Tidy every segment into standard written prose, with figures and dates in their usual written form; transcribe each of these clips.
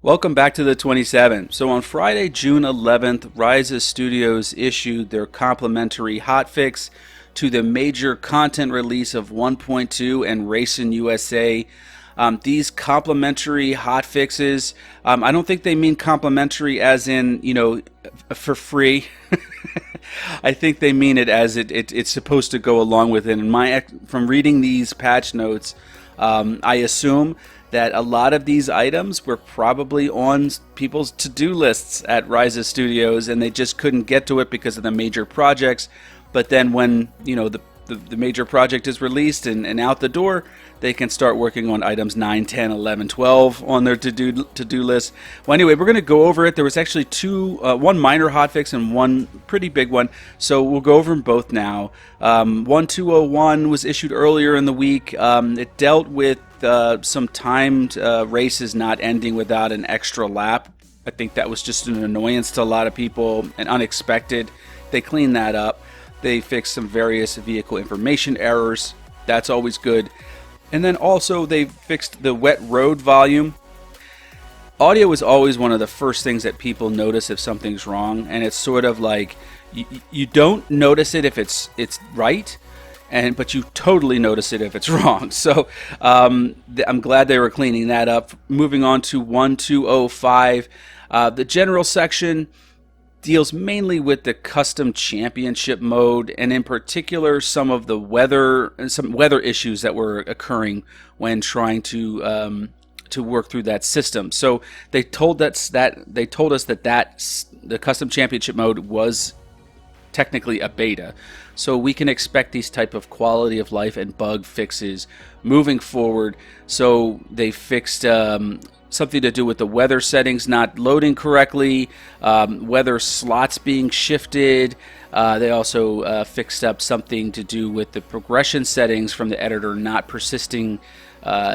Welcome back to the 27. So on Friday, June 11th, Rises Studios issued their complimentary hotfix to the major content release of 1.2 and Racing USA. These complimentary hotfixes, I don't think they mean complimentary as in, for free. I think they mean it as it's supposed to go along with it. And from reading these patch notes, I assume that a lot of these items were probably on people's to-do lists at Rises Studios, and they just couldn't get to it because of the major projects. But then when the major project is released and out the door, they can start working on items 9, 10, 11, 12 on their to-do list. Well, anyway, we're going to go over it. There was actually one minor hotfix and one pretty big one, so we'll go over them both now. 1201 was issued earlier in the week. It dealt with some timed races not ending without an extra lap. I think that was just an annoyance to a lot of people and unexpected. They cleaned that up. They fixed some various vehicle information errors. That's always good. And then also they fixed the wet road volume. Audio is always one of the first things that people notice if something's wrong, and it's sort of like you don't notice it if it's right, but you totally notice it if it's wrong. So I'm glad they were cleaning that up. Moving on to 1205, the general section deals mainly with the custom championship mode, and in particular some weather issues that were occurring when trying to work through that system. So they told us that the custom championship mode was technically a beta, so we can expect these type of quality of life and bug fixes moving forward. So they fixed something to do with the weather settings not loading correctly, weather slots being shifted. They also fixed up something to do with the progression settings from the editor not persisting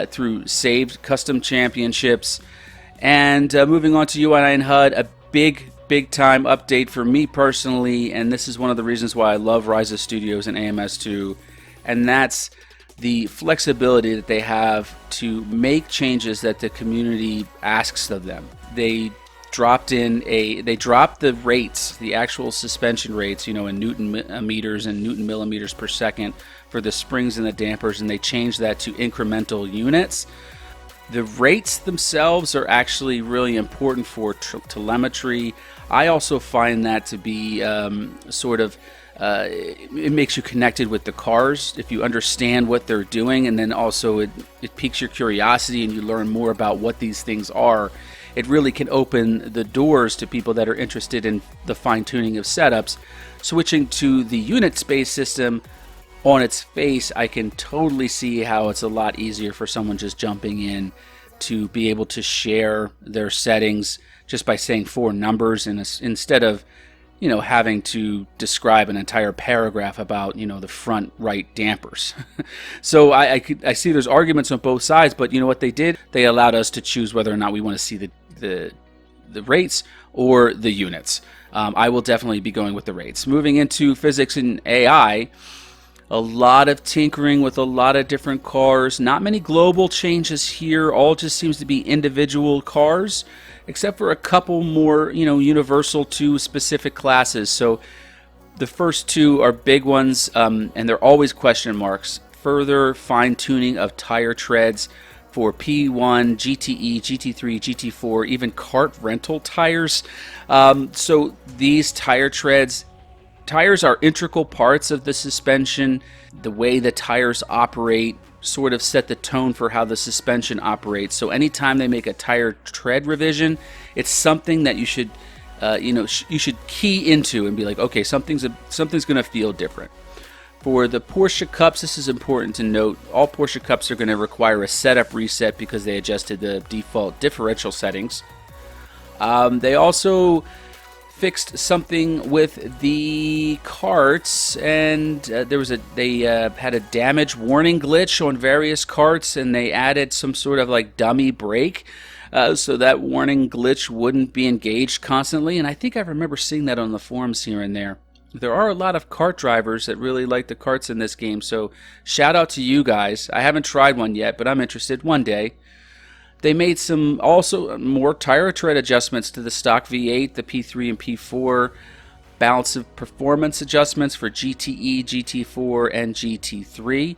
through saved custom championships. And moving on to UI9 HUD, a big time update for me personally, and this is one of the reasons why I love Rises Studios and AMS2, and that's the flexibility that they have to make changes that the community asks of them. They dropped the rates, the actual suspension rates, in Newton meters and Newton millimeters per second for the springs and the dampers, and they changed that to incremental units. The rates themselves are actually really important for telemetry. I also find that to be it makes you connected with the cars if you understand what they're doing, and then also it piques your curiosity and you learn more about what these things are. It really can open the doors to people that are interested in the fine-tuning of setups. Switching to the unit space system, on its face, I can totally see how it's a lot easier for someone just jumping in to be able to share their settings just by saying 4 numbers, and instead of having to describe an entire paragraph about the front right dampers. So I see there's arguments on both sides, but you know what they did? They allowed us to choose whether or not we want to see the rates or the units. I will definitely be going with the rates. Moving into physics and AI, a lot of tinkering with a lot of different cars. Not many global changes here. All just seems to be individual cars, except for a couple more, universal to specific classes. So the first 2 are big ones, and they're always question marks. Further fine-tuning of tire treads for P1, GTE, GT3, GT4, even kart rental tires. So these tires are integral parts of the suspension. The way the tires operate sort of set the tone for how the suspension operates. So anytime they make a tire tread revision, it's something that you should key into and be like, okay, something's going to feel different. For the Porsche Cups, this is important to note. All Porsche Cups are going to require a setup reset because they adjusted the default differential settings. They also fixed something with the carts, and they had a damage warning glitch on various carts, and they added some sort of like dummy brake so that warning glitch wouldn't be engaged constantly. And I think I remember seeing that on the forums here and there. There are a lot of kart drivers that really like the karts in this game, so shout out to you guys. I haven't tried one yet, but I'm interested one day. They made some also more tire tread adjustments to the stock V8, the P3 and P4, balance of performance adjustments for GTE, GT4, and GT3.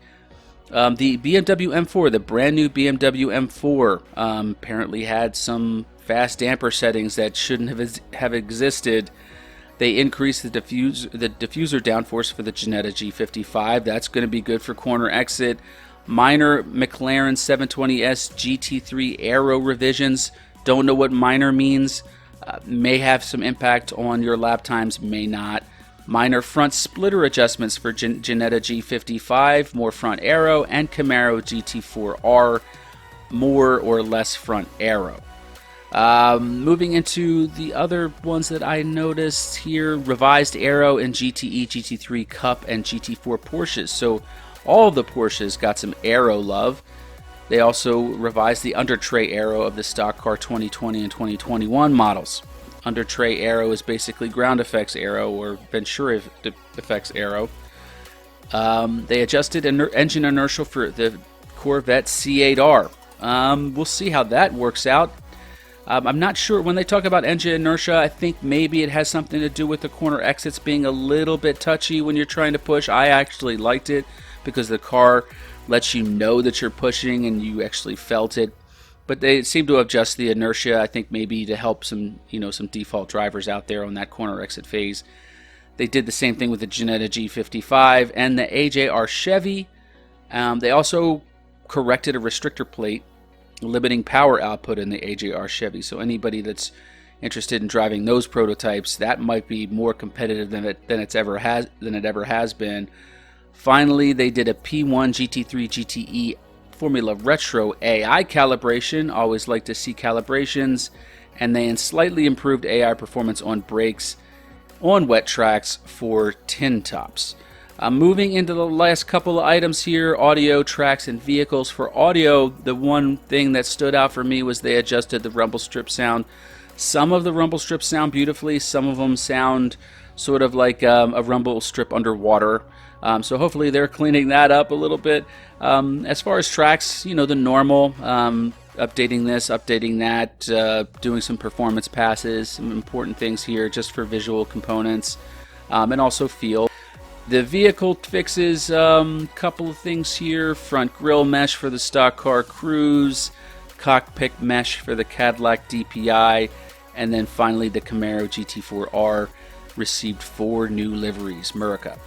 The BMW M4, the brand new BMW M4, apparently had some fast damper settings that shouldn't have existed. They increased the diffuser downforce for the Ginetta G55. That's going to be good for corner exit. Minor McLaren 720S GT3 aero revisions. Don't know what minor means. May have some impact on your lap times, may not. Minor front splitter adjustments for Ginetta G55, more front aero, and Camaro GT4R, more or less front aero. Moving into the other ones that I noticed here, revised aero in GTE, GT3 Cup, and GT4 Porsches. So all of the Porsches got some aero love. They also revised the under tray aero of the stock car 2020 and 2021 models. Under tray aero is basically ground effects aero or Venturi effects aero. They adjusted engine inertial for the Corvette C8R. We'll see how that works out. I'm not sure. When they talk about engine inertia, I think maybe it has something to do with the corner exits being a little bit touchy when you're trying to push. I actually liked it because the car lets you know that you're pushing and you actually felt it. But they seem to adjust the inertia, I think maybe to help some default drivers out there on that corner exit phase. They did the same thing with the Ginetta G55 and the AJR Chevy. They also corrected a restrictor plate limiting power output in the AJR Chevy. So anybody that's interested in driving those prototypes, that might be more competitive than it ever has been. Finally, they did a P1 GT3 GTE Formula Retro AI calibration. Always like to see calibrations. And they slightly improved AI performance on brakes on wet tracks for tin tops. Moving into the last couple of items here, audio, tracks, and vehicles. For audio, the one thing that stood out for me was they adjusted the rumble strip sound. Some of the rumble strips sound beautifully. Some of them sound sort of like a rumble strip underwater. So hopefully they're cleaning that up a little bit. As far as tracks, the normal, updating this, updating that, doing some performance passes, some important things here just for visual components, and also feel. The vehicle fixes, couple of things here, front grille mesh for the stock car Cruise, cockpit mesh for the Cadillac DPI, and then finally the Camaro GT4R received 4 new liveries, Murica.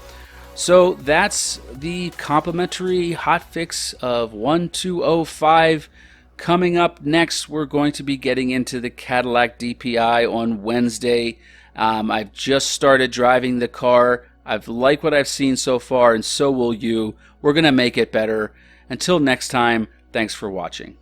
So that's the complimentary hotfix of 1205. Coming up next, we're going to be getting into the Cadillac DPI on Wednesday. I've just started driving the car. I've liked what I've seen so far, and so will you. We're going to make it better. Until next time, thanks for watching.